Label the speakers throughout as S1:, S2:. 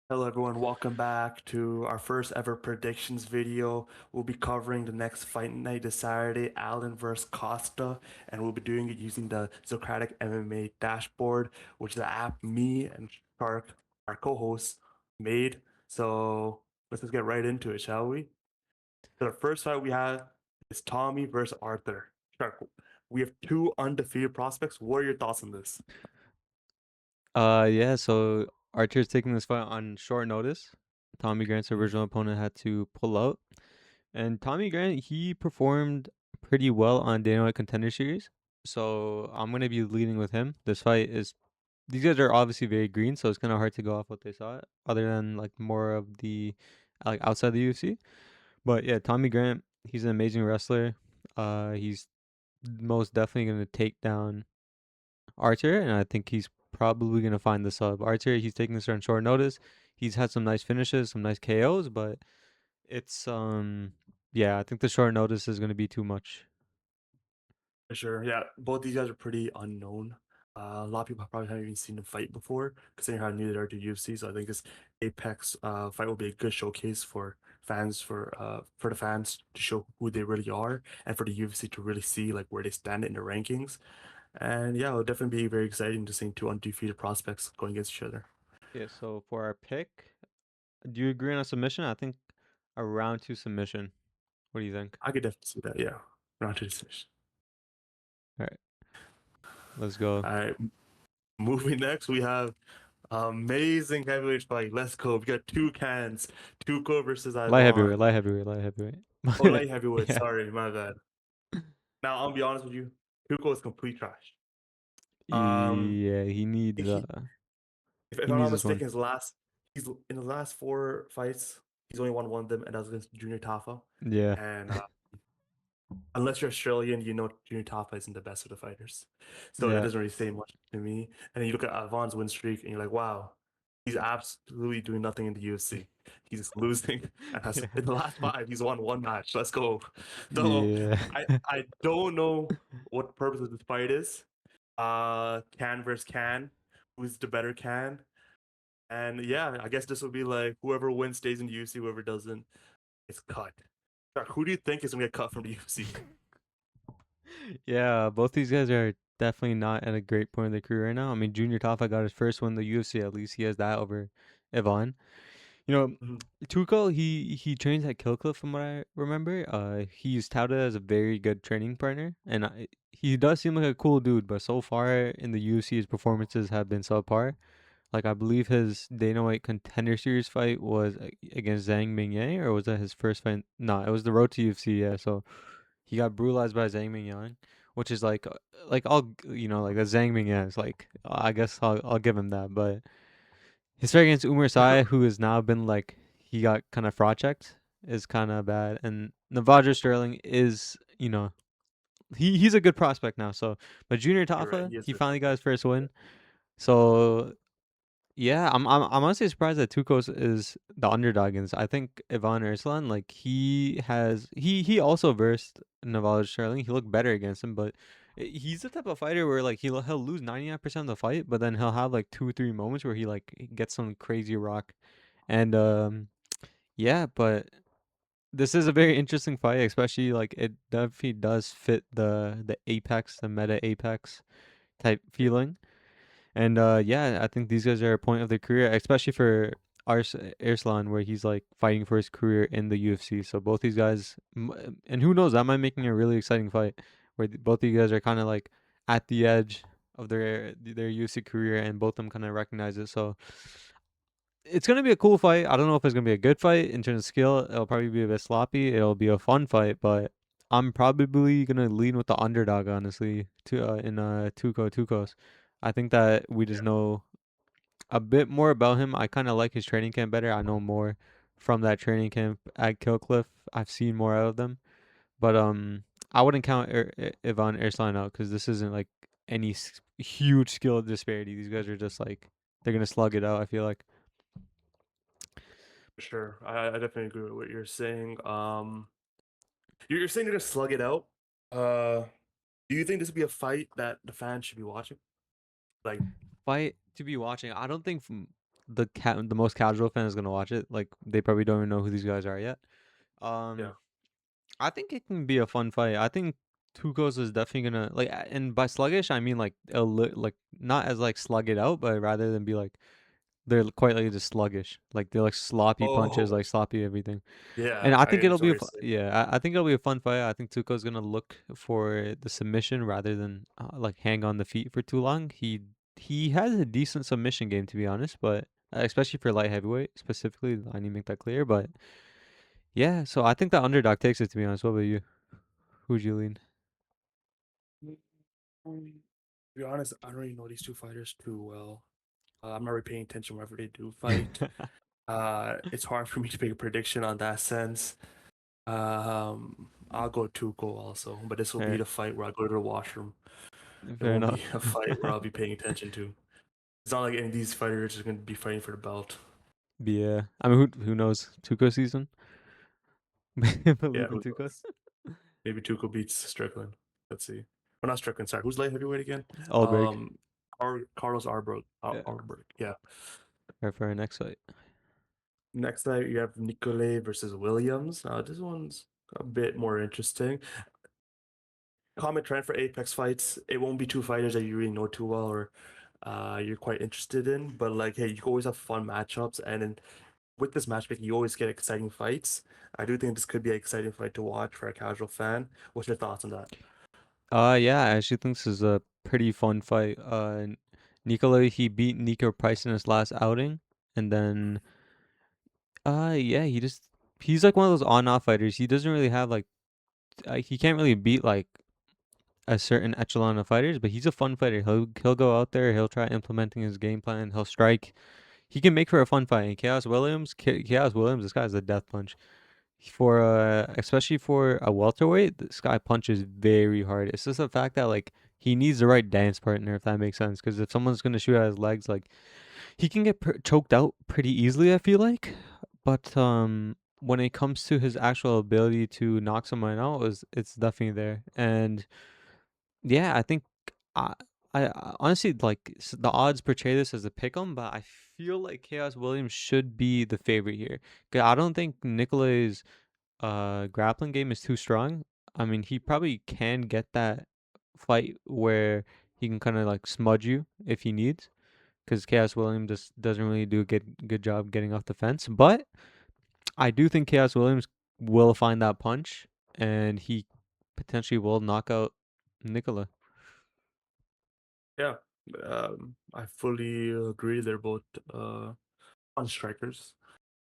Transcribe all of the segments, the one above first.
S1: Hello everyone, welcome back to our first ever predictions video. We'll be covering the next fight night this Saturday, Allen versus Costa, and we'll be doing it using the Zocratic MMA dashboard, which is the app me and Shark, our co-host, made. So let's just get right into it, shall we? So the first fight we have is Tommy versus Arthur. Shark, we have two undefeated prospects. What are your thoughts on this?
S2: Yeah, so Archer's taking this fight on short notice. Tommy Grant's
S1: Mhm.
S2: original opponent had to pull out. And Tommy Grant, he performed pretty well on Dana White Contender Series. So I'm gonna be leading with him. This fight is these guys are obviously very green, so it's kinda hard to go off what they saw, other than like more of the like outside the UFC. But yeah, Tommy Grant, he's an amazing wrestler. He's most definitely gonna take down Archer, and I think he's probably gonna find the sub. Archer, he's taking this on short notice. He's had some nice finishes, some nice KOs, but it's yeah, I think the short notice is gonna be too much.
S1: For sure. Yeah, both these guys are pretty unknown. A lot of people probably haven't even seen them fight before, considering how new they are to UFC. So I think this Apex fight will be a good showcase for for the fans to show who they really are, and for the UFC to really see like where they stand in the rankings. And yeah, it'll definitely be very exciting to see two undefeated prospects going against each other.
S2: Yeah, so for our pick, do you agree on a submission? I think a round two submission. What do you think?
S1: I could definitely see that. Yeah, round two decision.
S2: All right, let's go.
S1: All right, moving next, we have amazing heavyweight fight. Let's go. We got two cans. Tuco versus
S2: Light heavyweight,
S1: Ivan.
S2: light heavyweight, light heavyweight.
S1: Oh, light heavyweight.
S2: Yeah.
S1: Sorry, my bad. Now, I'll be honest with you. Tuco is complete trash. Um,
S2: Yeah,
S1: he, if
S2: he
S1: I'm not
S2: needs this one.
S1: mistaken, he's in his last four fights, he's only won one of them, and that was against Junior Tafa.
S2: Yeah.
S1: And unless you're Australian, you know Junior Tafa isn't the best of the fighters. So that
S2: Yeah.
S1: doesn't really say much to me. And then you look at Avon's win streak, and you're like, wow, he's absolutely doing nothing in the UFC. He's losing, and has
S2: Yeah.
S1: in the last five, he's won one match. Let's go. So
S2: Yeah.
S1: I don't know what the purpose of this fight is. Can versus can, who's the better can? And yeah, I guess this will be like whoever wins stays in the UFC, whoever doesn't is cut. Who do you think is gonna get cut from the UFC?
S2: Yeah, both these guys are definitely not at a great point in their career right now. I mean, Junior Tafa got his first win in the UFC. At least he has that over Ivan. You know,
S1: Mhm.
S2: Tuchel, he trains at Killcliff from what I remember. He's touted as a very good training partner, and he does seem like a cool dude. But so far in the UFC, his performances have been subpar. Like I believe his Dana White Contender Series fight was against Zhang Mingye, or was that his first fight? No, it was the road to UFC. Yeah, so he got brutalized by Zhang Mingyang, which is like I'll like the Zhang Mingyang is like I guess I'll give him that. But his fight against Umar Sai, who has now been like he got kind of fraud checked, is kind of bad. And Navajo Sterling is he's a good prospect now. So, but Junior
S1: You're right.
S2: Tafa,
S1: Yes,
S2: he
S1: sir.
S2: finally got his first win. So yeah, I'm honestly surprised that Tukos is the underdog in this. I think Ivan Erslan, like he also versed Naval Sterling. He looked better against him, but he's the type of fighter where like he'll lose 99% of the fight, but then he'll have like 2 or 3 moments where he gets some crazy rock. And yeah, but this is a very interesting fight, especially like it definitely does fit the Apex, the meta Apex type feeling. And yeah, I think these guys are at a point of their career, especially for Arslan, where he's like fighting for his career in the UFC. So both these guys, and who knows, that might make a really exciting fight, where both these guys are kind of like at the edge of their UFC career, and both of them kind of recognize it. So it's gonna be a cool fight. I don't know if it's gonna be a good fight in terms of skill. It'll probably be a bit sloppy. It'll be a fun fight, but I'm probably gonna lean with the underdog, honestly. To in Tukos. I think that we just
S1: Yeah,
S2: know a bit more about him. I kind of like his training camp better. I know more from that training camp at Killcliff. I've seen more out of them, but I wouldn't count Ivan Erslan out because this isn't like any huge skill disparity. These guys are just like they're gonna slug it out. I feel like.
S1: for sure. I definitely agree with what you're saying. You're saying you're gonna slug it out. Uh, do you think this would be a fight that the fans should be watching? Like,
S2: Fight to be watching. I don't think. the most casual fan is gonna watch it. Like they probably don't even know who these guys are yet.
S1: Yeah.
S2: Um, I think it can be a fun fight. I think Tukos is definitely gonna like, and by sluggish I mean like like not as like slug it out, but rather than be like they're quite like just sluggish. Like they're like sloppy punches,
S1: Oh,
S2: like sloppy everything. And
S1: yeah.
S2: I
S1: I
S2: think it'll
S1: understand
S2: be
S1: what
S2: a
S1: you're saying.
S2: yeah. I think it'll be a fun fight. I think Tuco's gonna look for the submission rather than like hang on the feet for too long. He has a decent submission game to be honest, but especially for light heavyweight specifically, I need to make that clear. But yeah, so I think the underdog takes it to be honest. What about you? Who'd you lean?
S1: To be honest, I don't really know these two fighters too well. I'm not really paying attention whenever they do fight. It's hard for me to make a prediction on that sense. I'll go Tuco also, but this will be
S2: fair,
S1: the fight where I go to the washroom. It
S2: fair
S1: won't
S2: enough.
S1: be a fight where I'll be paying attention to. It's not like any of these fighters are going to be fighting for the belt.
S2: But yeah, I mean, who knows? Tuco season.
S1: Yeah,
S2: Believe in
S1: who
S2: Tuco.
S1: knows? Maybe Tuco beats Strickland. Let's see. Well, not Strickland. Sorry, who's light heavyweight again?
S2: Alberg.
S1: Um, Carlos Arbrook.
S2: Yeah,
S1: Arbrook. Yeah.
S2: for our next fight.
S1: Next night you have Nicolay versus Williams. This one's a bit more interesting. Common trend for Apex fights. It won't be two fighters that you really know too well or you're quite interested in, but like, hey, you can always have fun matchups, and then with this matchmaking, you always get exciting fights. I do think this could be an exciting fight to watch for a casual fan. What's your thoughts on that?
S2: Yeah, I actually think this is a pretty fun fight. Nicola, he beat Nico Price in his last outing, and then yeah, he's like one of those on-off fighters. He doesn't really have like he can't really beat like a certain echelon of fighters, but he's a fun fighter. He'll go out there, he'll try implementing his game plan, he'll strike. He can make for a fun fight. And Chaos Williams, this guy's a death punch. For especially for a welterweight, this guy punches very hard. It's just the fact that like he needs the right dance partner, if that makes sense. Because if someone's gonna shoot at his legs, like he can get choked out pretty easily, I feel like. But when it comes to his actual ability to knock someone out, it's definitely there. And yeah, I think I I honestly like the odds portray this as a pick 'em, but I feel like Chaos Williams should be the favorite here. 'Cause I don't think Nicolay's grappling game is too strong. I mean, he probably can get that fight where he can kind of like smudge you if he needs, because Chaos Williams just doesn't really do a good job getting off the fence. But I do think Chaos Williams will find that punch, and he potentially will knock out Nicola.
S1: Yeah, I fully agree. They're both fun strikers.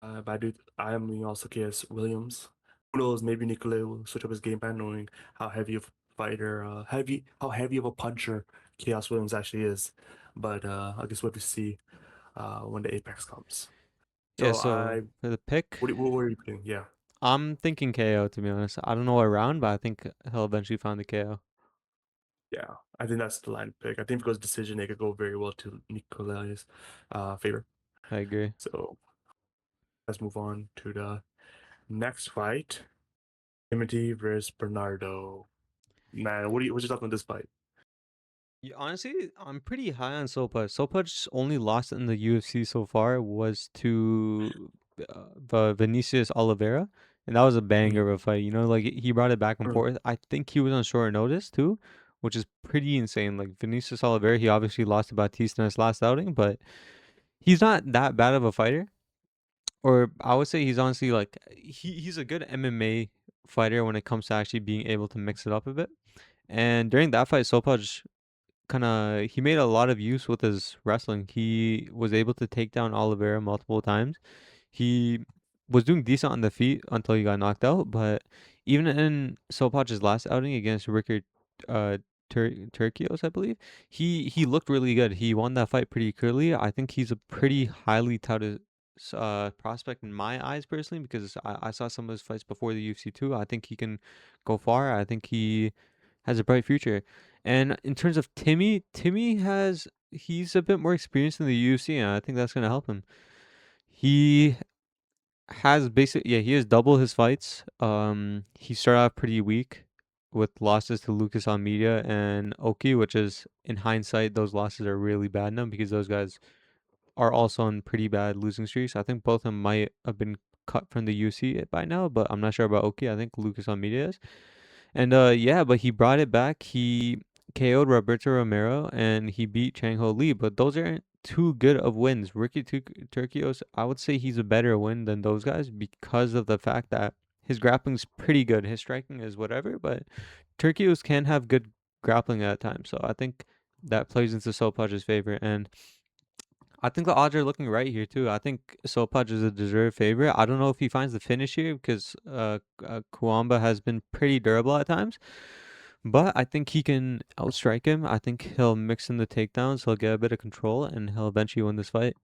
S1: But I am leaning also KS Williams. Who knows? Maybe Nicolay will switch up his game plan, knowing how heavy of a fighter, how heavy of a puncher Chaos Williams actually is. But I guess we'll have to see when the apex comes.
S2: Yeah.
S1: So
S2: So for the pick,
S1: what are you putting? Yeah,
S2: I'm thinking KO to be honest. I don't know what round, but I think he'll eventually find the KO.
S1: yeah. I think that's the line pick. I think because decision, they could go very well to Nicolay's favor.
S2: I agree.
S1: So let's move on to the next fight. Timothy versus Bernardo. Man, what's your thoughts on this fight?
S2: Yeah, honestly, I'm pretty high on Sopa. Sopa's only loss in the UFC so far was to Vinicius Oliveira, and that was a
S1: Mhm.
S2: banger of a fight. You know, like he brought it back and forth. I think he was on short notice too, which is pretty insane. Like Vinicius Oliveira, he obviously lost to Batista in his last outing, but he's not that bad of a fighter. Or I would say he's honestly like he's a good MMA fighter when it comes to actually being able to mix it up a bit. And during that fight, Sopa kind of he made a lot of use with his wrestling. He was able to take down Oliveira multiple times. He was doing decent on the feet until he got knocked out. But even in Sopach's last outing against Rickard uh, Turkios, I believe, he looked really good. He won that fight pretty clearly. I think he's a pretty highly touted prospect in my eyes personally because I saw some of his fights before the UFC too. I think he can go far. I think he has a bright future. And in terms of Timmy he's a bit more experienced in the UFC, and I think that's gonna help him. He he has double his fights. He started off pretty weak with losses to Lucas Almeida and Oki, which is in hindsight those losses are really bad now because those guys are also on pretty bad losing streaks. I think both of them might have been cut from the UFC by now, but I'm not sure about Oki. I think Lucas Almeida is. And yeah, but he brought it back. He KO'd Roberto Romero and he beat Chang Ho Lee, but those aren't too good of wins. Turkios, I would say he's a better win than those guys because of the fact that his grappling's pretty good. His striking is whatever, but Turkios can have good grappling at times. So I think that plays into Sopaj's favor. And I think the odds are looking right here too. I think Sopaj is a deserved favorite. I don't know if he finds the finish here because Kuamba has been pretty durable at times. But I think he can outstrike him. I think he'll mix in the takedowns. He'll get a bit of control, and he'll eventually win this fight.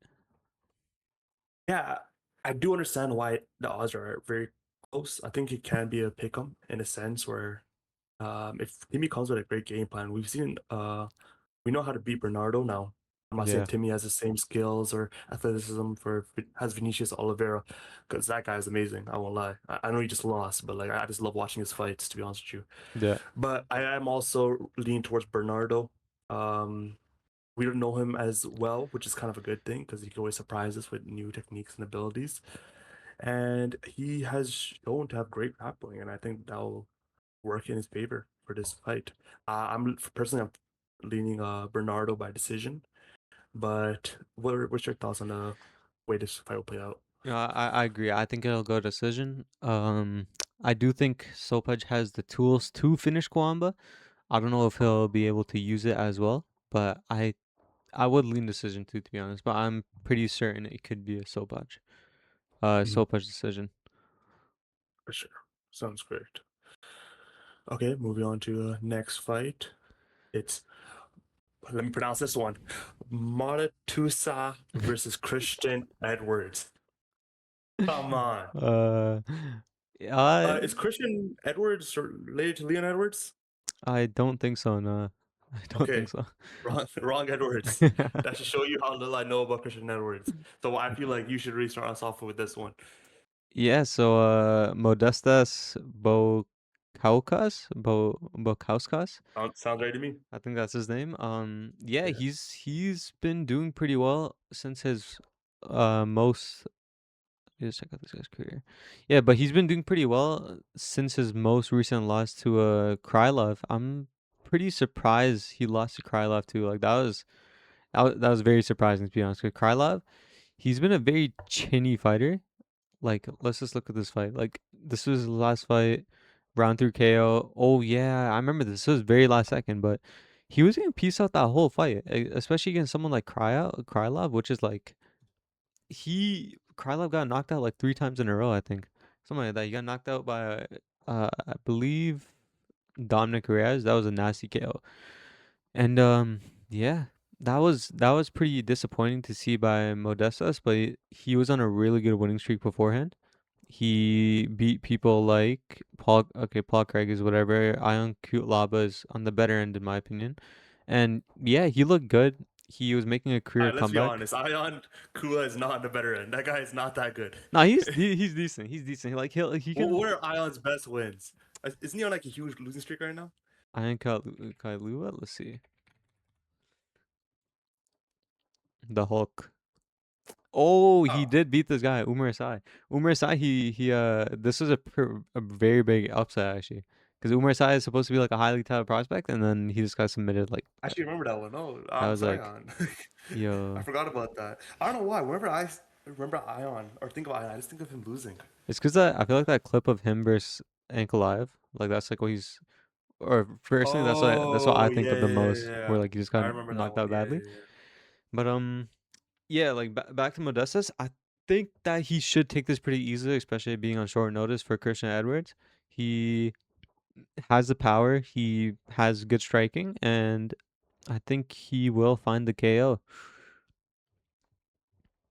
S1: Yeah, I do understand why the odds are very close. I think it can be a pick 'em in a sense where if Timmy comes with a great game plan, we know how to beat Bernardo now. I'm not saying
S2: Yeah,
S1: Timmy has the same skills or athleticism has Vinicius Oliveira, because that guy is amazing. I won't lie. I know he just lost, but like I just love watching his fights, to be honest with you.
S2: yeah.
S1: But I am also leaning towards Bernardo. Um, we don't know him as well, which is kind of a good thing because he can always surprise us with new techniques and abilities. And he has shown to have great grappling, and I think that'll work in his favor for this fight. I'm personally, I'm leaning Bernardo by decision. But what's your thoughts on the way this fight will play out?
S2: I agree. I think it'll go decision. I do think Sopaj has the tools to finish Kwamba. I don't know if he'll be able to use it as well, but I would lean decision too, to be honest. But I'm pretty certain it could be a Sopaj.
S1: Mhm.
S2: Sopaj decision.
S1: For sure. Sounds great. Okay, moving on to the next fight. It's Let me pronounce this one. Maratusa versus Christian Edwards. Come on.
S2: uh, I
S1: Is Christian Edwards related to Leon Edwards?
S2: I don't think so. No, I don't think
S1: Okay,
S2: so.
S1: wrong Edwards. That should show you how little I know about Christian Edwards. So I feel like you should really start us off with this one.
S2: Yeah, so Modestas Bokauskas,
S1: Sounds right to me.
S2: I think that's his name. Yeah,
S1: Yeah.
S2: he's been doing pretty well since his most just check out this guy's career. Yeah, but he's been doing pretty well since his most recent loss to Krylov. I'm pretty surprised he lost to Krylov too. Like that was very surprising to be honest. Because Krylov, he's been a very chinny fighter. Like, let's just look at this fight. Like, this was his last fight, round through KO. Oh yeah, I remember this. This was very last second, but he was getting pieced out that whole fight, especially against someone like Krylov, which is like Krylov got knocked out like 3 times in a row. I think something like that. He got knocked out by I believe Dominic Reyes. That was a nasty KO, and yeah. That was pretty disappointing to see by Modestas, but he was on a really good winning streak beforehand. He beat people like Paul Craig is whatever. Ion Cutelaba is on the better end in my opinion. And yeah, he looked good. He was making a
S1: All
S2: career
S1: right, let's be
S2: comeback.
S1: honest. Ion Kula is not on the better end. That guy is not that good.
S2: No, he's decent. He's decent. Like he can
S1: What are Ion's best wins? Isn't he on like a huge losing streak right now?
S2: Ion Kailua, let's see. The Hulk. Oh, he
S1: Oh,
S2: did beat this guy, Umar Sai. Umar Sai, he this was a very big upset actually. Because Umar Sai is supposed to be like a highly touted prospect, and then he just got submitted like
S1: I actually remember that one. Oh,
S2: that
S1: I'm
S2: was like,
S1: Zion. I
S2: yo,
S1: forgot about that. I don't know why. Whenever I remember Ion or think of Ion, I just think of him losing.
S2: it's because I feel like that clip of him versus Ankalaev, like that's like what he's, or personally that's what I
S1: Oh,
S2: think
S1: yeah,
S2: of the
S1: yeah,
S2: most,
S1: yeah,
S2: where
S1: yeah.
S2: like he just
S1: I
S2: got
S1: remember that
S2: knocked
S1: one.
S2: out
S1: Yeah,
S2: badly.
S1: yeah, yeah.
S2: But yeah, like back to Modestas, I think that he should take this pretty easily, especially being on short notice for Christian Edwards. He has the power, he has good striking, and I think he will find the KO.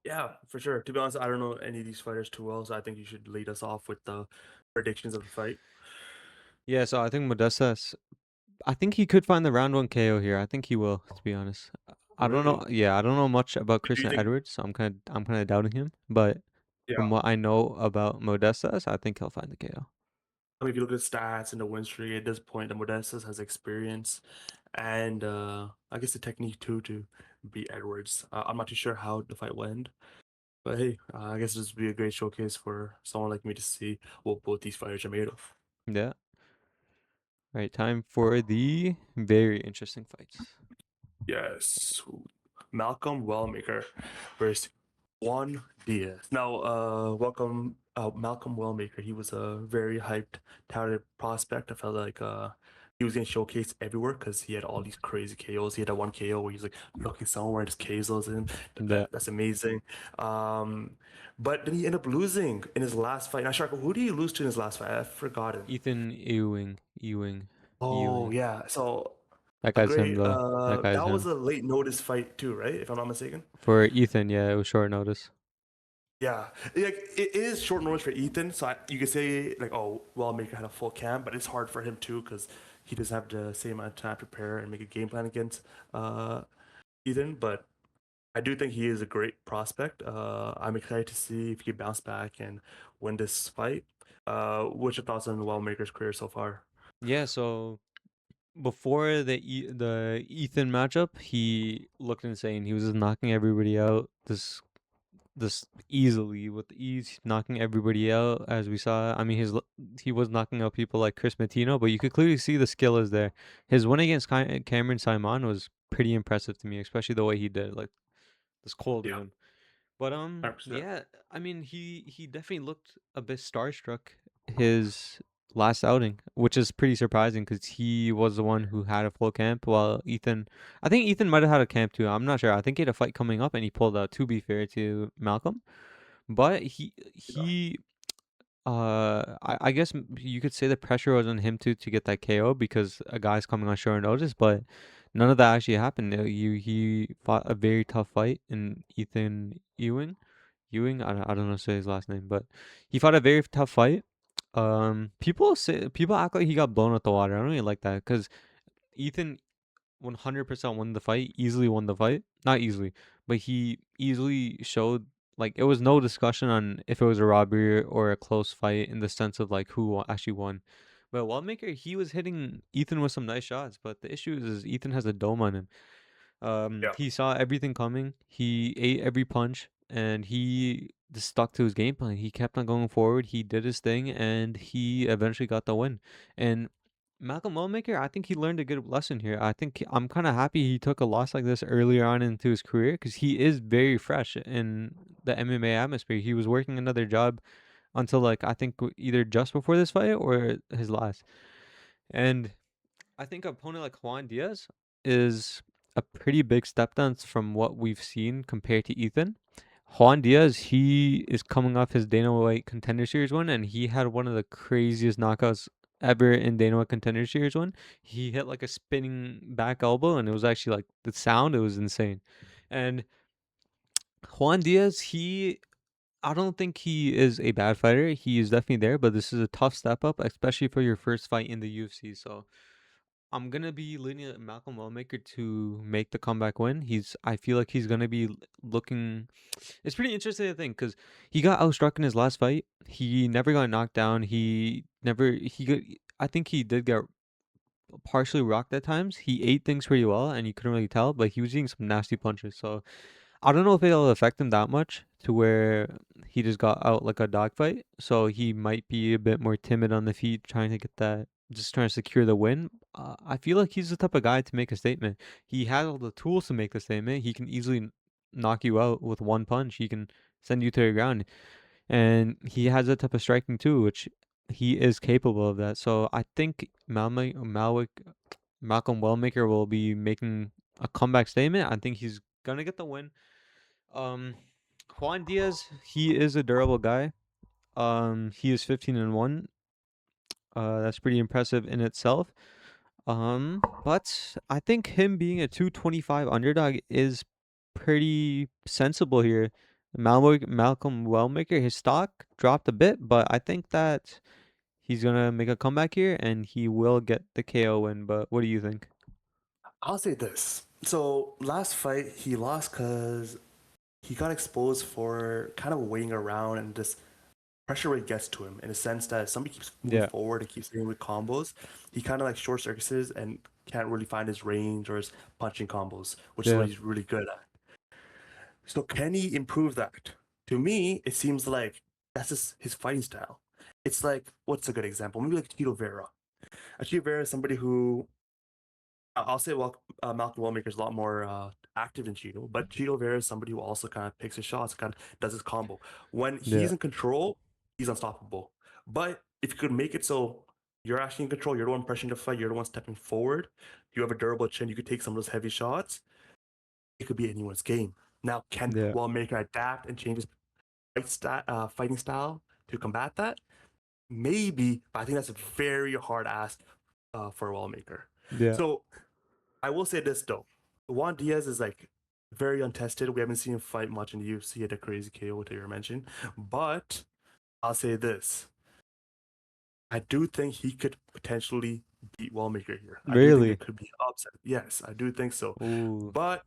S1: Yeah, for sure. To be honest, I don't know any of these fighters too well, so I think you should lead us off with the predictions of the fight.
S2: Yeah, so I think Modestas, I think he could find the round one KO here. I think he will, to be honest. I don't know.
S1: Really?
S2: Yeah, I don't know much about
S1: Do you
S2: Christian
S1: think?
S2: Edwards, so I'm kind of doubting him. But from
S1: Yeah.
S2: what I know about Modestas, I think he'll find the KO.
S1: I mean, if you look at the stats and the win streak, at this point, the Modestas has experience and I guess the technique too. beat Edwards. I'm not too sure how the fight went, but hey, I guess this would be a great showcase for someone like me to see what both these fighters are made of.
S2: Yeah. All right, time for the very interesting fights.
S1: Yes, Malcolm Wellmaker versus Juan Diaz. Now, welcome, Malcolm Wellmaker. He was a very hyped, touted prospect. I felt like he was getting showcased everywhere because he had all these crazy KOs. He had a one KO where he's like looking somewhere and just KOs in.
S2: Yeah.
S1: That's amazing. Um, but then he ended up losing in his last fight. Now, Sharko, who did he lose to in his last fight? I've forgotten.
S2: Ethan Ewing. Ewing.
S1: Oh
S2: Ewing.
S1: yeah, so
S2: That
S1: a
S2: guy's him
S1: great.
S2: though. That guy's
S1: That was
S2: him.
S1: a late notice fight too, right? If I'm not mistaken.
S2: For Ethan, yeah, it was short notice.
S1: Yeah, like it is short notice for Ethan, so you could say like, oh, well, Maker had a full camp, but it's hard for him too because he doesn't have the same amount of time to prepare and make a game plan against uh, Ethan. But I do think he is a great prospect. I'm excited to see if he can bounce back and win this fight. What's your thoughts on Wellmaker's career so far?
S2: Yeah, so before the Ethan matchup, he looked insane. He was just knocking everybody out. This easily with ease, knocking everybody out as we saw. I mean, he was knocking out people like Chris Matino, but you could clearly see the skill is there. His win against Cameron Simon was pretty impressive to me, especially the way he did, like this cold
S1: Yeah,
S2: win. But
S1: 100%.
S2: yeah, I mean, he definitely looked a bit starstruck his last outing, which is pretty surprising because he was the one who had a full camp, while Ethan, I think Ethan might have had a camp too. I'm not sure. I think he had a fight coming up and he pulled out. To be fair to Malcolm, but
S1: Yeah,
S2: I guess you could say the pressure was on him to get that KO because a guy's coming on short notice, but none of that actually happened. He fought a very tough fight in Ethan Ewing. Ewing, I don't know how to say his last name, but he fought a very tough fight. People act like he got blown out the water. I don't really like that because Ethan 100% won the fight, easily won the fight. Not easily, but he easily showed like it was no discussion on if it was a robbery or a close fight in the sense of like who actually won. But Wildmaker, he was hitting Ethan with some nice shots, but the issue is Ethan has a dome on him.
S1: yeah.
S2: He saw everything coming. He ate every punch, and he just stuck to his game plan. He kept on going forward. He did his thing, and he eventually got the win. And Malcolm Wellmaker, I think he learned a good lesson here. I'm kind of happy he took a loss like this earlier on into his career because he is very fresh in the MMA atmosphere. He was working another job until like I think either just before this fight or his last. And I think an opponent like Juan Diaz is a pretty big step down from what we've seen compared to Ethan. Juan Diaz, he is coming off his Dana White Contender Series win, and he had one of the craziest knockouts ever in Dana White Contender Series one. He hit like a spinning back elbow, and it was actually like the sound, it was insane. And Juan Diaz, I don't think he is a bad fighter. He is definitely there, but this is a tough step up, especially for your first fight in the UFC. So I'm gonna be leaning at Malcolm Wellmaker to make the comeback win. I feel like he's gonna be looking. It's pretty interesting to think because he got outstruck in his last fight. He never got knocked down. He never. He got. I think he did get partially rocked at times. He ate things pretty well, and you couldn't really tell, but he was eating some nasty punches. So I don't know if it'll affect him that much to where he just got out like a dogfight. So he might be a bit more timid on the feet, trying to get that, just trying to secure the win. I feel like he's the type of guy to make a statement. He has all the tools to make the statement. He can easily knock you out with one punch. He can send you to the ground, and he has that type of striking too, which he is capable of that. So I think Malcolm Wellmaker will be making a comeback statement. I think he's gonna get the win. um, Juan Diaz, he is a durable guy. He is 15-1. That's pretty impressive in itself. But I think him being a 225 underdog is pretty sensible here. Malcolm Wellmaker, his stock dropped a bit, but I think that he's gonna make a comeback here and he will get the KO win. But what do you think?
S1: I'll say this. So last fight he lost because he got exposed for kind of waiting around and just pressure rate gets to him in a sense that if somebody keeps moving
S2: Yeah,
S1: forward and keeps hitting with combos, he kind of like short circuits and can't really find his range or his punching combos, which is what
S2: Yeah.
S1: he's really good at. So can he improve that? To me, it seems like that's just his fighting style. It's like, what's a good example? Maybe like Tito Vera. Tito Vera is somebody who I'll say, well, Malcolm Wellmaker is a lot more active than Cheeto, but Cheeto Vera is somebody who also kind of picks his shots, kind of does his combo. When he's
S2: Yeah.
S1: in control, he's unstoppable. But if you could make it so you're actually in control, you're the one pressuring the fight, you're the one stepping forward, you have a durable chin, you could take some of those heavy shots, it could be anyone's game. Now, can
S2: Yeah.
S1: Wellmaker adapt and change his fighting style to combat that? Maybe, but I think that's a very hard ask for a Wellmaker.
S2: Yeah.
S1: So I will say this though, Juan Diaz is like very untested. We haven't seen him fight much in the UFC at a crazy KO that you mentioned. But I'll say this: I do think he could potentially beat Wellmaker here. I do think there
S2: Really?
S1: could be upset. Yes, I do think so.
S2: Ooh.
S1: But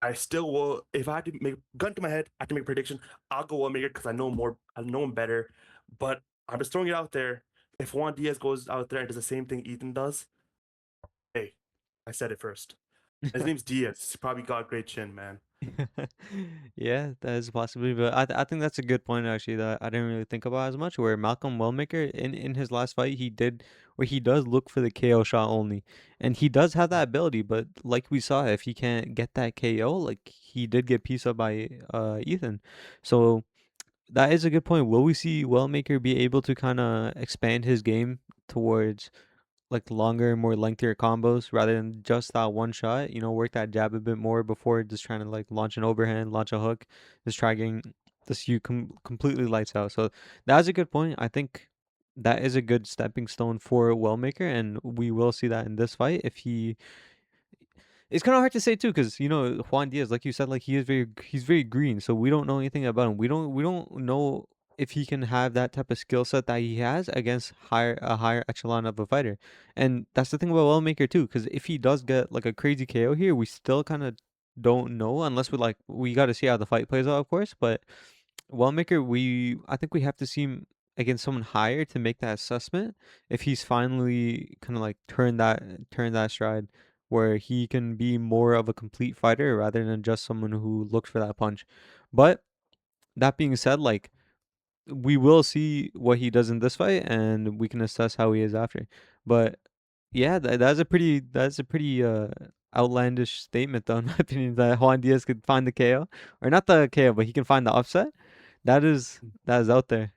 S1: I still will. If I had to make gun to my head, I have to make a prediction. I'll go Wellmaker because I know more. I know him better. But I'm just throwing it out there. If Juan Diaz goes out there and does the same thing Ethan does, hey, I said it first. His name's Diaz. He's probably got a great chin, man.
S2: Yeah, that is a possibility, but I think that's a good point actually that I didn't really think about as much. Where Malcolm Wellmaker in his last fight, he did where he does look for the KO shot only, and he does have that ability. But like we saw, if he can't get that KO, like he did get pieced up by Ethan, so that is a good point. Will we see Wellmaker be able to kind of expand his game towards like longer, more lengthier combos rather than just that one shot. Work that jab a bit more before just trying to like launch an overhand, launch a hook, just trying this you completely lights out. So that's a good point. I think that is a good stepping stone for Wellmaker, and we will see that in this fight if he it's kind of hard to say too, because Juan Diaz, like you said, like he's very green, so we don't know anything about him. We don't know if he can have that type of skill set that he has against a higher echelon of a fighter, and that's the thing about Wellmaker too, because if he does get like a crazy KO here, we still kind of don't know unless we got to see how the fight plays out, of course, but Wellmaker, I think we have to see him against someone higher to make that assessment. If he's finally kind of like turned that stride, where he can be more of a complete fighter rather than just someone who looks for that punch. But that being said, like we will see what he does in this fight, and we can assess how he is after. But yeah, that's a pretty outlandish statement, though, in my opinion, that Juan Diaz could find the KO, or not the KO, but he can find the upset. That is out there.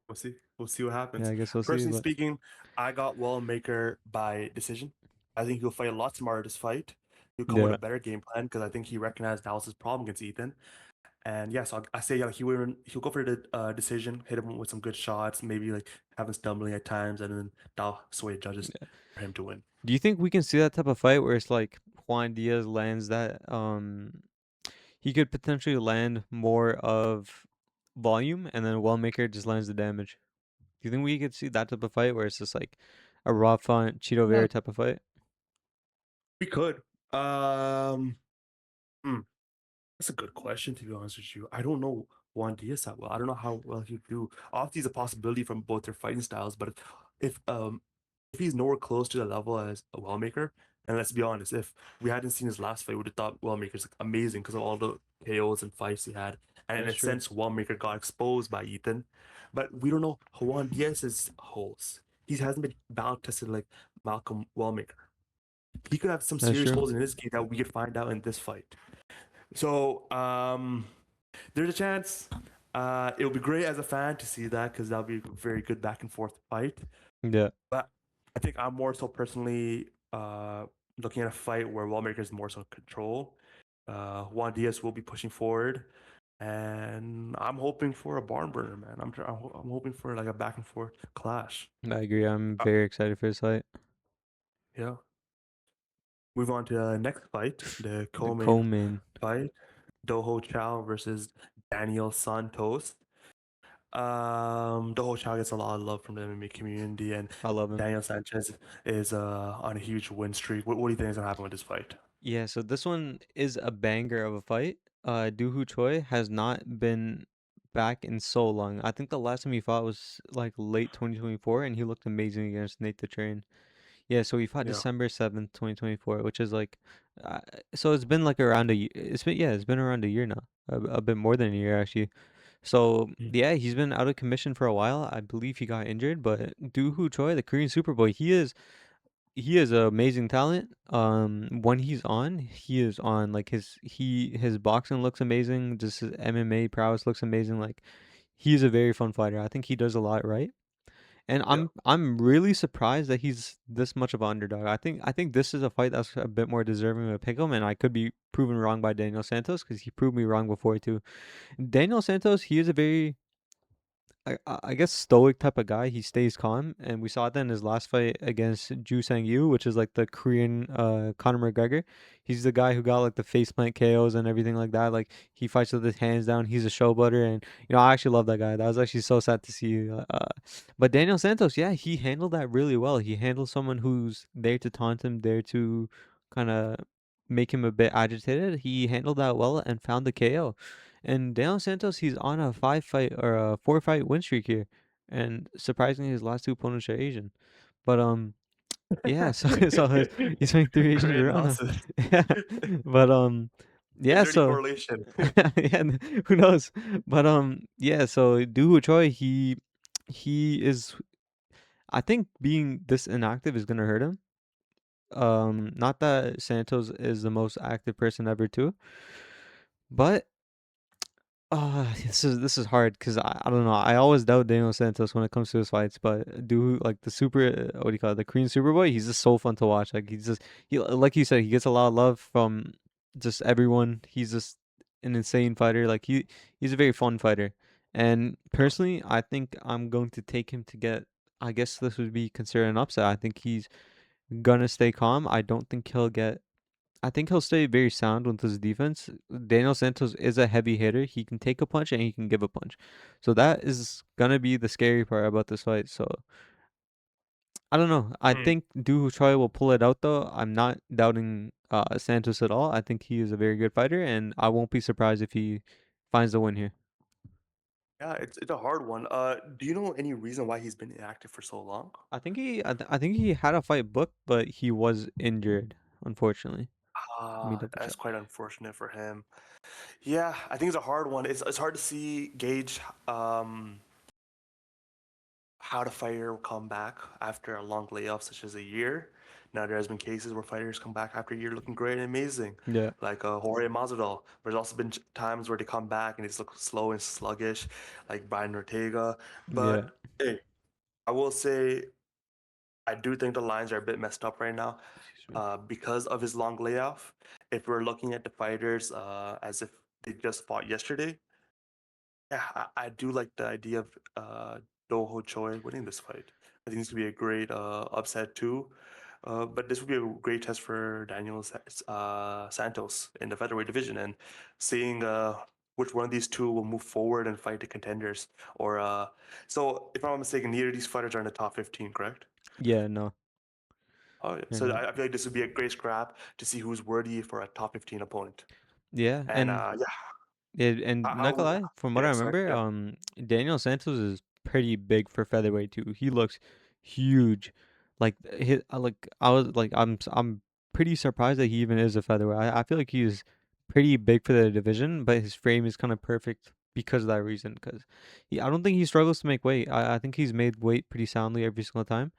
S1: We'll see. We'll see what
S2: Yeah,
S1: happens.
S2: I guess we'll see.
S1: Personally
S2: But
S1: speaking, I got Wellmaker by decision. I think he'll fight a lot smarter this fight. He'll come with a
S2: yeah,
S1: better game plan because I think he recognized that was his problem against Ethan. And yeah, so I say he'll go for the decision, hit him with some good shots, maybe like have him stumbling at times, and then that'll sway judges
S2: yeah.
S1: for him to win.
S2: Do you think we can see that type of fight where it's like Juan Diaz lands that he could potentially land more of volume, and then Wellmaker just lands the damage? Do you think we could see that type of fight where it's just like a raw font Cheeto
S1: Yeah,
S2: Vera type of fight?
S1: we could. Um, hmm. That's a good question, to be honest with you. I don't know Juan Diaz that well. I don't know how well he'd do. Obviously, it's a possibility from both their fighting styles, but if he's nowhere close to the level as a Wellmaker, and let's be honest, if we hadn't seen his last fight, we would have thought Wellmaker's like amazing because of all the KOs and fights he had. And in
S2: That's
S1: a
S2: true.
S1: sense, Wellmaker got exposed by Ethan. But we don't know Juan Diaz's holes. He hasn't been battle tested like Malcolm Wellmaker. He could have some
S2: That's
S1: serious
S2: true.
S1: holes in his game that we could find out in this fight. So there's a chance. It would be great as a fan to see that because that'll be a very good back and forth fight.
S2: Yeah,
S1: But I think I'm more so personally looking at a fight where Wallmaker is more so in control. Juan Diaz will be pushing forward, and I'm hoping for a barn burner, man. I'm hoping for like a back and forth clash.
S2: I agree. I'm
S1: Uh,
S2: very excited for this fight.
S1: yeah. Move on to the next fight, the
S2: The
S1: co-main
S2: co-main.
S1: fight, Doho Chow versus Daniel Santos. The whole Chow gets a lot of love from the MMA community, and
S2: I love him.
S1: Daniel Sanchez is on a huge win streak. What do you think is gonna happen with this fight?
S2: Yeah, so this one is a banger of a fight. Dooho Choi has not been back in so long. I think the last time he fought was like late 2024, and he looked amazing against Nate the Train. Yeah, so we fought
S1: Yeah.
S2: December 7th, 2024, which is like, uh, so it's been like around a year. It's been around a year now, a bit more than a year actually. So
S1: Mm.
S2: yeah, he's been out of commission for a while. I believe he got injured, but Doo Hoo Choi, the Korean Superboy, he is an amazing talent. When he's on, he is on. Like his boxing looks amazing. Just his MMA prowess looks amazing. Like he's a very fun fighter. I think he does a lot right. And
S1: Yeah.
S2: I'm really surprised that he's this much of an underdog. I think this is a fight that's a bit more deserving of a pick'em, and I could be proven wrong by Daniel Santos because he proved me wrong before too. Daniel Santos, he is a very I guess stoic type of guy. He stays calm, and we saw that in his last fight against Ju Sang Yu, which is like the Korean Conor McGregor. He's the guy who got like the faceplant KOs and everything like that. Like he fights with his hands down. He's a showboater, and I actually love that guy. That was actually so sad to see. But Daniel Santos, yeah, he handled that really well. He handled someone who's there to taunt him, there to kind of make him a bit agitated. He handled that well and found the KO. And Daniel Santos, he's on a 5 fight or a 4 fight win streak here, and surprisingly, his last two opponents are Asian. But yeah. He's playing three Asians in
S1: Great
S2: a row now.
S1: analysis.
S2: Yeah, but yeah.
S1: Dirty
S2: So
S1: correlation.
S2: yeah, who knows? But yeah. So Doo Ho Choi, he is. I think being this inactive is gonna hurt him. Not that Santos is the most active person ever too, but this is hard because I don't know. I always doubt Daniel Santos when it comes to his fights, but do like the super what do you call it, the Korean Superboy? He's just so fun to watch. Like he like you said, he gets a lot of love from just everyone. He's just an insane fighter. Like he's a very fun fighter. And personally, I think I'm going to take him to get. I guess this would be considered an upset. I think he's gonna stay calm. I think he'll stay very sound with his defense. Daniel Santos is a heavy hitter. He can take a punch and he can give a punch. So that is gonna be the scary part about this fight. So I don't know. I
S1: Mm.
S2: think Doo Choi will pull it out though. I'm not doubting Santos at all. I think he is a very good fighter, and I won't be surprised if he finds the win here.
S1: Yeah, it's a hard one. Do you know any reason why he's been inactive for so long?
S2: I think he had a fight booked, but he was injured, unfortunately. Let me double
S1: That's
S2: check.
S1: quite unfortunate for him. Yeah, I think it's a hard one. It's hard to see gauge how the fighter will come back after a long layoff such as a year. Now there has been cases where fighters come back after a year looking great and amazing,
S2: Yeah,
S1: like Jorge Masvidal. But there's also been times where they come back and they just look slow and sluggish, like Brian Ortega.
S2: yeah,
S1: But hey, I will say I do think the lines are a bit messed up right now,
S2: excuse me.
S1: because of his long layoff. If we're looking at the fighters as if they just fought yesterday, yeah, I do like the idea of Doho Choi winning this fight. I think this would be a great upset too. But this would be a great test for Daniel Santos in the featherweight division, and seeing which one of these two will move forward and fight the contenders. Or so, if I'm not mistaken, neither of these fighters are in the top 15, correct?
S2: Yeah, no,
S1: Oh, yeah.
S2: they're
S1: So
S2: not.
S1: I feel like this would be a great scrap to see who's worthy for a top 15 opponent.
S2: Yeah,
S1: And
S2: and
S1: yeah,
S2: not gonna lie, from what I
S1: yeah, sorry,
S2: remember,
S1: yeah.
S2: Daniel Santos is pretty big for featherweight too. He looks huge. I was like I'm pretty surprised that he even is a featherweight. I feel like he's pretty big for the division, but his frame is kind of perfect because of that reason. Because I don't think he struggles to make weight. I think he's made weight pretty soundly every single time.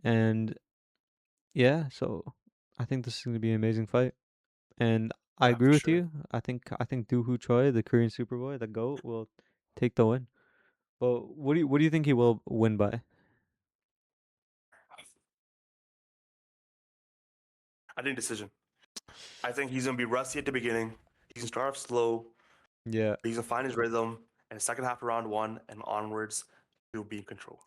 S2: And yeah, so I think this is gonna be an amazing fight. And I
S1: Yeah,
S2: agree
S1: for
S2: with
S1: sure.
S2: you. I think Doo Hoo Choi, the Korean Superboy, the GOAT, will take the win. But what do you think he will win by?
S1: I think decision. I think he's gonna be rusty at the beginning. He's gonna start off slow.
S2: Yeah.
S1: He's gonna find his rhythm, and the second half of round one and onwards, he'll be in control.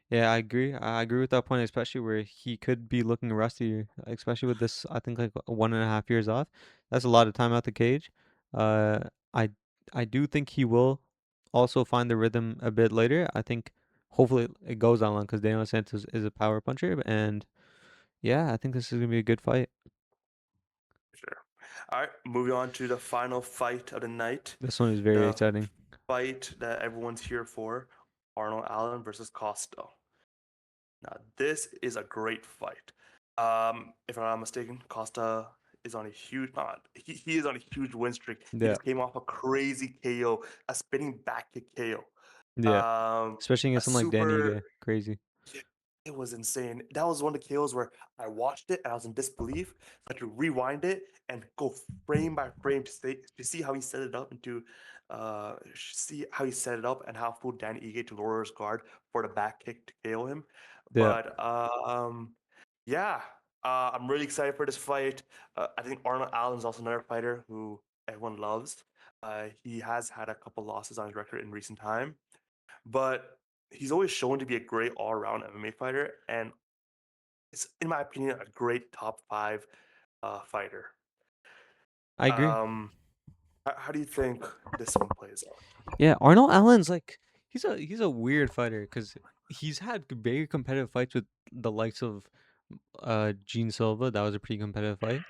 S2: Yeah, I agree. I agree with that point, especially where he could be looking rusty, especially with this, I think like 1.5 years off. That's a lot of time out the cage. Uh, I I do think he will also find the rhythm a bit later. I think hopefully it goes on long because Daniel Santos is a power puncher, and yeah, I think this is gonna be a good fight.
S1: Sure. All right, moving on to the final fight of the night.
S2: This one is very
S1: The
S2: exciting.
S1: fight that everyone's here for, Arnold Allen versus Costa. Now, this is a great fight. If I'm not mistaken, Costa is on a huge not he is on a huge win streak. He
S2: Yeah,
S1: just came off a crazy KO, a spinning back kick KO.
S2: yeah. Especially
S1: A
S2: against someone like Danny
S1: super
S2: Ige. Crazy.
S1: Yeah, it was insane. That was one of the KOs where I watched it and I was in disbelief. So I had to rewind it and go frame by frame to see how he set it up and to see how he set it up and how fooled Danny Ige to lower his guard for the back kick to KO him.
S2: Yeah.
S1: But yeah, I'm really excited for this fight. I think Arnold Allen's also another fighter who everyone loves. He has had a couple losses on his record in recent time, but he's always shown to be a great all-around MMA fighter, and it's, in my opinion, a great top five fighter.
S2: I agree.
S1: Um, how do you think this one plays out?
S2: Yeah, Arnold Allen's like he's a weird fighter because he's had very competitive fights with the likes of Gene Silva. That was a pretty competitive fight.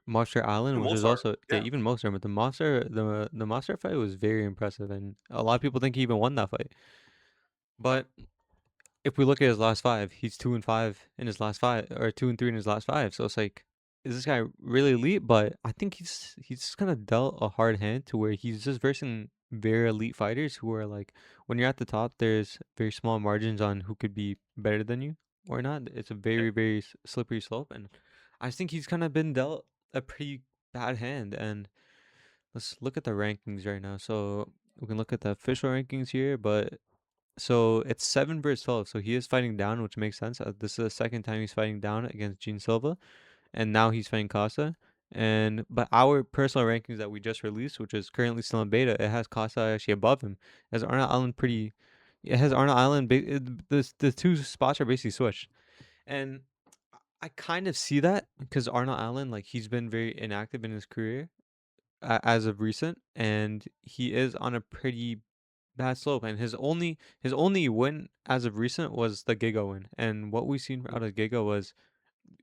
S2: Monster Allen,
S1: Even
S2: which was
S1: Mozart,
S2: also yeah,
S1: yeah,
S2: even Monster, but the Monster fight was very impressive, and a lot of people think he even won that fight. But if we look at his last five, he's 2-5 in his last five, or 2-3 in his last five. So it's like, is this guy really elite? But I think he's just kind of dealt a hard hand to where he's just versing very elite fighters who are like, when you're at the top, there's very small margins on who could be better than you or not. It's a
S1: yeah,
S2: very slippery slope, and I think he's kind of been dealt a pretty bad hand. And let's look at the rankings right now. So we can look at the official rankings here, but so it's 7 versus 12. So he is fighting down, which makes sense. This is the second time he's fighting down against Gene Silva, and now he's fighting Costa. And but our personal rankings that we just released, which is currently still in beta, it has Costa actually above him. As Arnold Allen pretty, it has Arnold Allen. The two spots are basically switched, and I kind of see that because Arnold Allen, like he's been very inactive in his career as of recent, and he is on a pretty bad slope. And his only win as of recent was the Giga win. And what we've seen
S1: mhm,
S2: out of Giga was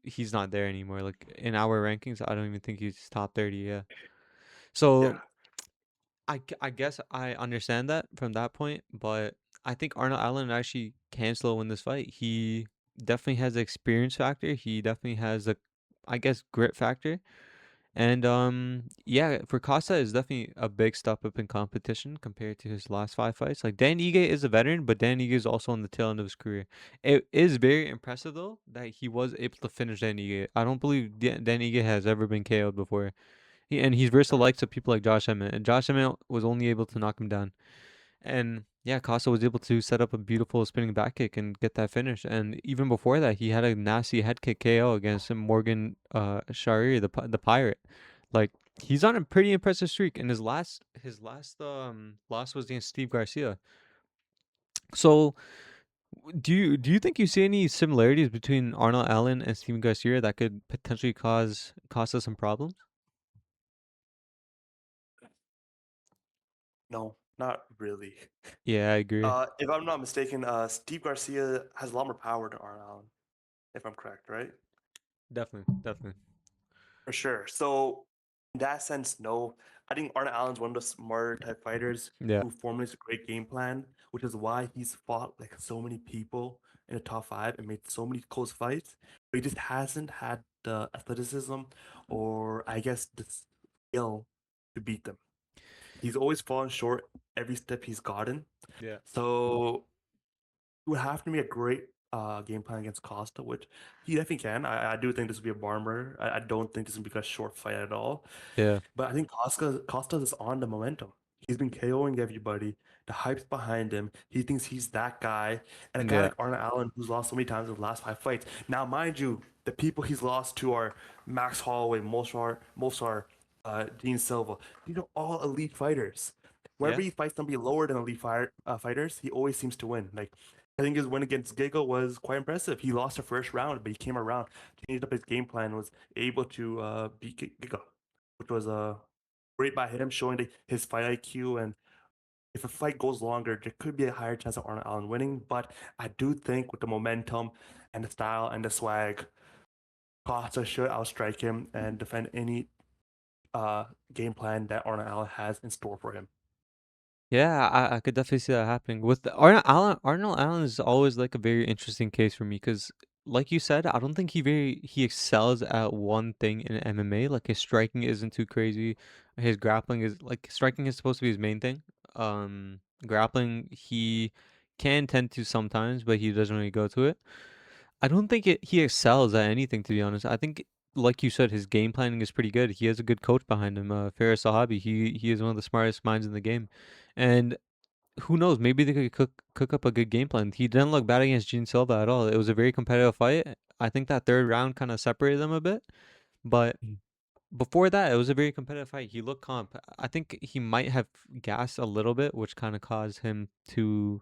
S2: he's not there anymore. Like in our rankings, I don't even think he's top 30. Yeah.
S1: yeah,
S2: So I guess I understand that from that point, but I think Arnold Allen actually can still win this fight. He definitely has the experience factor. He definitely has the, I guess, grit factor. And yeah, for Costa is definitely a big step up in competition compared to his last five fights. Like Dan Ige is a veteran, but Dan Ige is also on the tail end of his career. It is very impressive though that he was able to finish Dan Ige. I don't believe Dan Ige has ever been KO'd before. And he's versed the likes of people like Josh Emmett, and Josh Emmett was only able to knock him down. And yeah, Costa was able to set up a beautiful spinning back kick and get that finish. And even before that, he had a nasty head kick KO against Morgan Shari, the pirate. Like he's on a pretty impressive streak. And his last loss was against Steve Garcia. So do you think you see any similarities between Arnold Allen and Steve Garcia that could potentially cause Costa some problems?
S1: no, not really.
S2: Yeah, I agree.
S1: If I'm not mistaken, Steve Garcia has a lot more power than Arnold Allen, if I'm correct, right?
S2: Definitely, definitely.
S1: For sure. So in that sense, no. I think Arnold Allen's one of the smarter type fighters
S2: Yeah,
S1: who formulates a great game plan, which is why he's fought like so many people in the top five and made so many close fights. But he just hasn't had the athleticism or I guess the skill to beat them. He's always fallen short every step he's gotten.
S2: yeah,
S1: So it would have to be a great game plan against Costa, which he definitely can. I do think this would be a barn burner. I don't think this would be a short fight at all.
S2: yeah,
S1: But I think Costa is on the momentum. He's been KOing everybody. The hype's behind him. He thinks he's that guy. And a guy
S2: yeah,
S1: like Arnold Allen, who's lost so many times in the last five fights. Now, mind you, the people he's lost to are Max Holloway, Mosar, Dean Silva. These are all elite fighters.
S2: yeah,
S1: Wherever he fights somebody lower than fighters, he always seems to win. Like I think his win against Giga was quite impressive. He lost the first round, but he came around, changed up his game plan, and was able to beat Giga, which was great by him, showing his fight IQ. And if a fight goes longer, there could be a higher chance of Arnold Allen winning. But I do think with the momentum and the style and the swag, Costa should outstrike him and defend any uh, game plan that Arnold Allen has in store for him.
S2: yeah. I could definitely see that happening with Arnold Allen. Arnold Allen is always like a very interesting case for me because like you said, I don't think he excels at one thing in MMA. Like his striking isn't too crazy. His grappling is like striking is supposed to be his main thing. Grappling he can tend to sometimes, but he doesn't really go to it. I don't think he excels at anything, to be honest. I think, like you said, his game planning is pretty good. He has a good coach behind him, Faris Sahabi. He is one of the smartest minds in the game, and who knows? Maybe they could cook up a good game plan. He didn't look bad against Gene Silva at all. It was a very competitive fight. I think that third round kind of separated them a bit, but
S1: Mm.
S2: before that, it was a very competitive fight. He looked calm. I think he might have gassed a little bit, which kind of caused him to,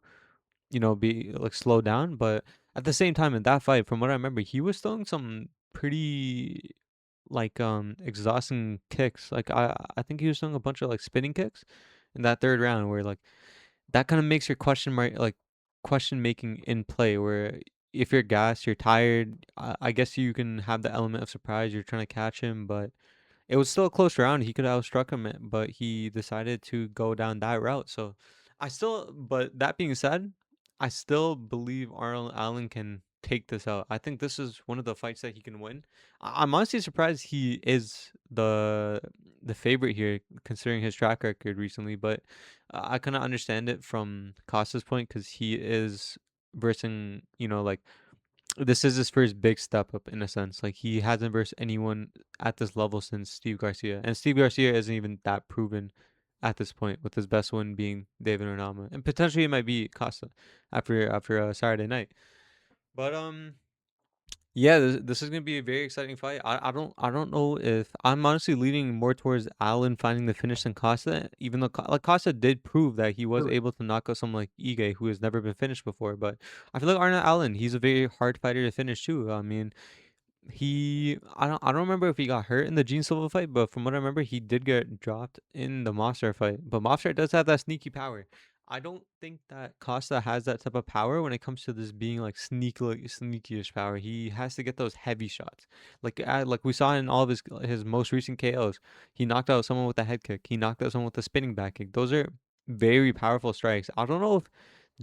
S2: be like slow down. But at the same time, in that fight, from what I remember, he was throwing some pretty like exhausting kicks. Like I think he was throwing a bunch of like spinning kicks in that third round, where like that kind of makes your question making in play. Where if you're gassed, you're tired. I guess you can have the element of surprise. You're trying to catch him, but it was still a close round. He could have outstruck him, but he decided to go down that route. So but that being said, I still believe Arnold Allen can take this out. I think this is one of the fights that he can win. I'm honestly surprised he is the favorite here, considering his track record recently. But I kind of understand it from Costa's point because he is versing, like this is his first big step up in a sense. Like he hasn't versed anyone at this level since Steve Garcia, and Steve Garcia isn't even that proven at this point, with his best win being David Onama, and potentially it might be Costa after Saturday night. But yeah, this is gonna be a very exciting fight. I don't know if I'm honestly leaning more towards Allen finding the finish than Costa, even though like Costa did prove that he was
S1: Really?
S2: able to knock out someone like Ige who has never been finished before. But I feel like Arnold Allen, he's a very hard fighter to finish too. I mean, I don't remember if he got hurt in the Gene Silva fight, but from what I remember, he did get dropped in the Mobster fight. But Mobster does have that sneaky power. I don't think that Costa has that type of power when it comes to this being like sneakyish power. He has to get those heavy shots, like we saw in all of his most recent KOs. He knocked out someone with a head kick. He knocked out someone with a spinning back kick. Those are very powerful strikes. I don't know if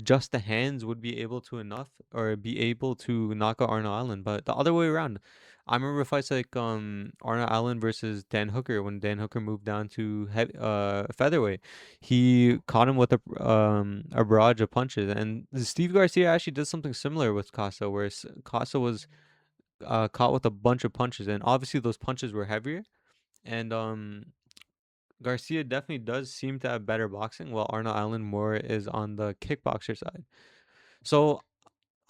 S2: just the hands would be able to enough or be able to knock out Arnold Allen, but the other way around. I remember fights like Arnold Allen versus Dan Hooker when Dan Hooker moved down to featherweight. He caught him with a barrage of punches, and Steve Garcia actually did something similar with Costa, where Costa was caught with a bunch of punches, and obviously those punches were heavier. And Garcia definitely does seem to have better boxing, while Arnold Allen more is on the kickboxer side. So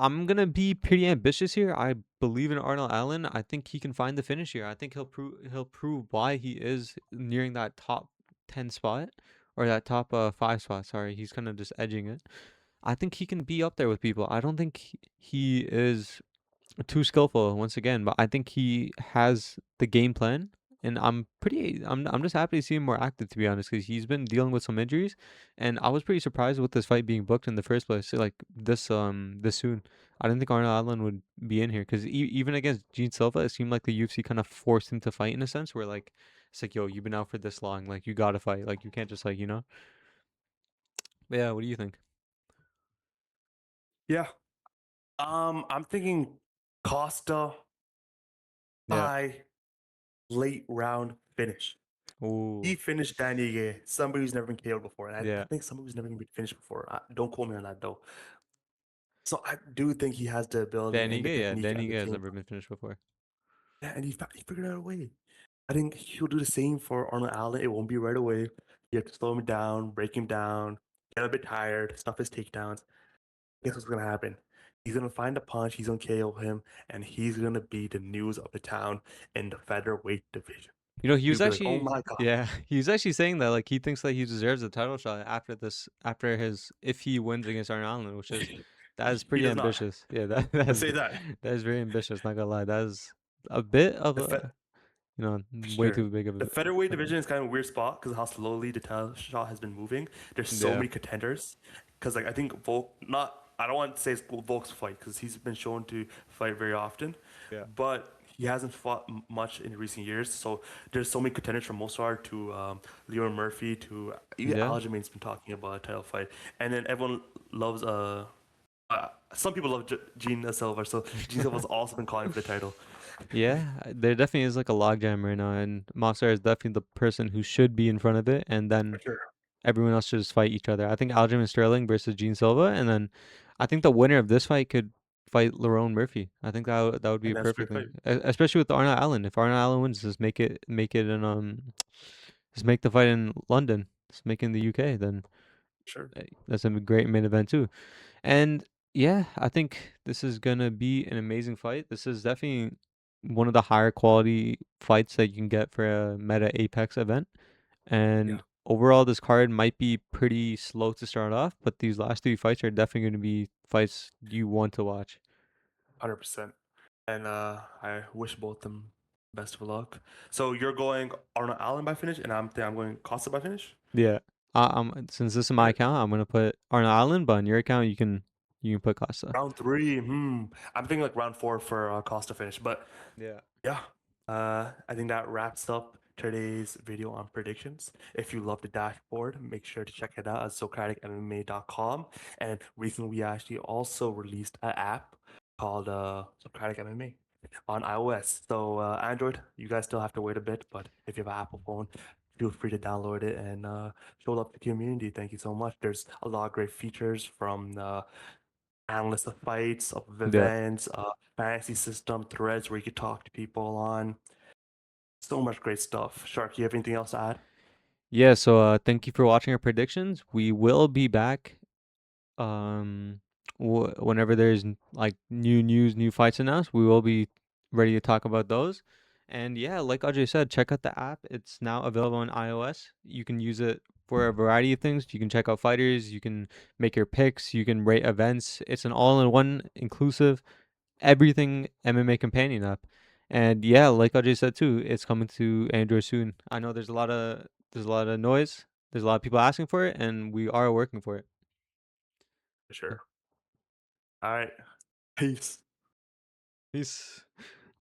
S2: I'm gonna be pretty ambitious here. I believe in Arnold Allen. I think he can find the finish here. I think he'll prove why he is nearing that top 10 spot, or that top 5 spot. Sorry, he's kind of just edging it. I think he can be up there with people. I don't think he is too skillful once again, but I think he has the game plan, and I'm just happy to see him more active, to be honest, because he's been dealing with some injuries, and I was pretty surprised with this fight being booked in the first place, like this soon. I didn't think Arnold Allen would be in here because even against Gene Silva, it seemed like the UFC kind of forced him to fight in a sense where like it's like, yo, you've been out for this long, like you gotta fight, like you can't just like. But yeah, what do you think?
S1: Yeah. I'm thinking Costa
S2: Yeah.
S1: by late round finish. He
S2: Ooh.
S1: finished Danny Ige, somebody who's never been KO'd before. And I
S2: Yeah.
S1: think somebody who's never been finished before. Don't quote me on that though. So I do think he has the ability
S2: Dan
S1: and the
S2: Ige, yeah,
S1: technique
S2: Dan
S1: at
S2: Ige
S1: the
S2: has
S1: same
S2: never
S1: time.
S2: been finished before.
S1: Yeah, and he figured out a way. I think he'll do the same for Arnold Allen. It won't be right away. You have to slow him down, break him down, get a bit tired, stuff his takedowns. Guess what's gonna happen? He's gonna find a punch, he's gonna KO him, and he's gonna be the news of the town in the featherweight division.
S2: He
S1: You'll
S2: was
S1: be like, oh
S2: actually,
S1: my god.
S2: yeah, he was actually saying that like he thinks that he deserves a title shot after his if he wins against Arnold Allen, which is that is
S1: He
S2: pretty
S1: does not.
S2: ambitious. Yeah, that that
S1: Let's
S2: is
S1: say that.
S2: that is very ambitious. Not gonna lie, that is a bit of
S1: The fe-
S2: a way
S1: Sure.
S2: too big of
S1: The featherweight
S2: a
S1: division is kind of a weird spot because how slowly the title shot has been moving. There's so
S2: yeah
S1: many contenders. Because like I think Volk, not I don't want to say it's Volk's fight because he's been shown to fight very often,
S2: yeah
S1: but he hasn't fought much in recent years. So there's so many contenders from Mosar to Leon Murphy to even
S2: yeah.
S1: Aljamain's been talking about a title fight, and then everyone loves Some people love Gene Silva, so Gene Silva's also been calling for the title.
S2: Yeah, there definitely is like a logjam right now, and Mossar is definitely the person who should be in front of it, and
S1: For
S2: then
S1: sure.
S2: everyone else should just fight each other. I think Aljamain Sterling versus Gene Silva, and then I think the winner of this fight could fight Lerone Murphy. I think that would be
S1: And
S2: a
S1: that's a
S2: perfect
S1: great fight.
S2: thing, especially with Arnold Allen. If Arnold Allen wins, just make it in just make the fight in London, just make it in the UK. Then
S1: Sure.
S2: that's a great main event too. And yeah, I think this is gonna be an amazing fight. This is definitely one of the higher quality fights that you can get for a Meta Apex event.
S1: Yeah.
S2: And overall, this card might be pretty slow to start off, but these last three fights are definitely going to be fights you want to watch.
S1: 100%. And I wish both them best of luck. So you're going Arnold Allen by finish, and I'm going Costa by finish.
S2: Yeah. Since this is
S1: All
S2: my
S1: right.
S2: account, I'm gonna put Arnold Allen, but on your account, you can put Costa.
S1: Round three. I'm thinking like round four for Costa finish, but
S2: Yeah.
S1: yeah. I think that wraps up today's video on predictions. If you love the dashboard, make sure to check it out at ZocraticMMA.com. And recently, we actually also released an app called Socratic MMA on iOS. So Android, you guys still have to wait a bit, but if you have an Apple phone, feel free to download it and show love to the community. Thank you so much. There's a lot of great features from analysts of fights, of
S2: Yeah.
S1: events, fantasy system threads where you could talk to people on. So much great stuff. Shark, you have anything else to add?
S2: Yeah. So thank you for watching our predictions. We will be back um whenever there's like new news, new fights announced, we will be ready to talk about those. And yeah, like Ajay said, check out the app. It's now available on iOS. You can use it for a variety of things. You can check out fighters, you can make your picks, you can rate events. It's an all-in-one inclusive everything MMA companion app. And yeah, like Ajay said too, it's coming to Android soon. I know there's a lot of noise. There's a lot of people asking for it, and we are working for it.
S1: For sure. All right. Peace.
S2: Peace.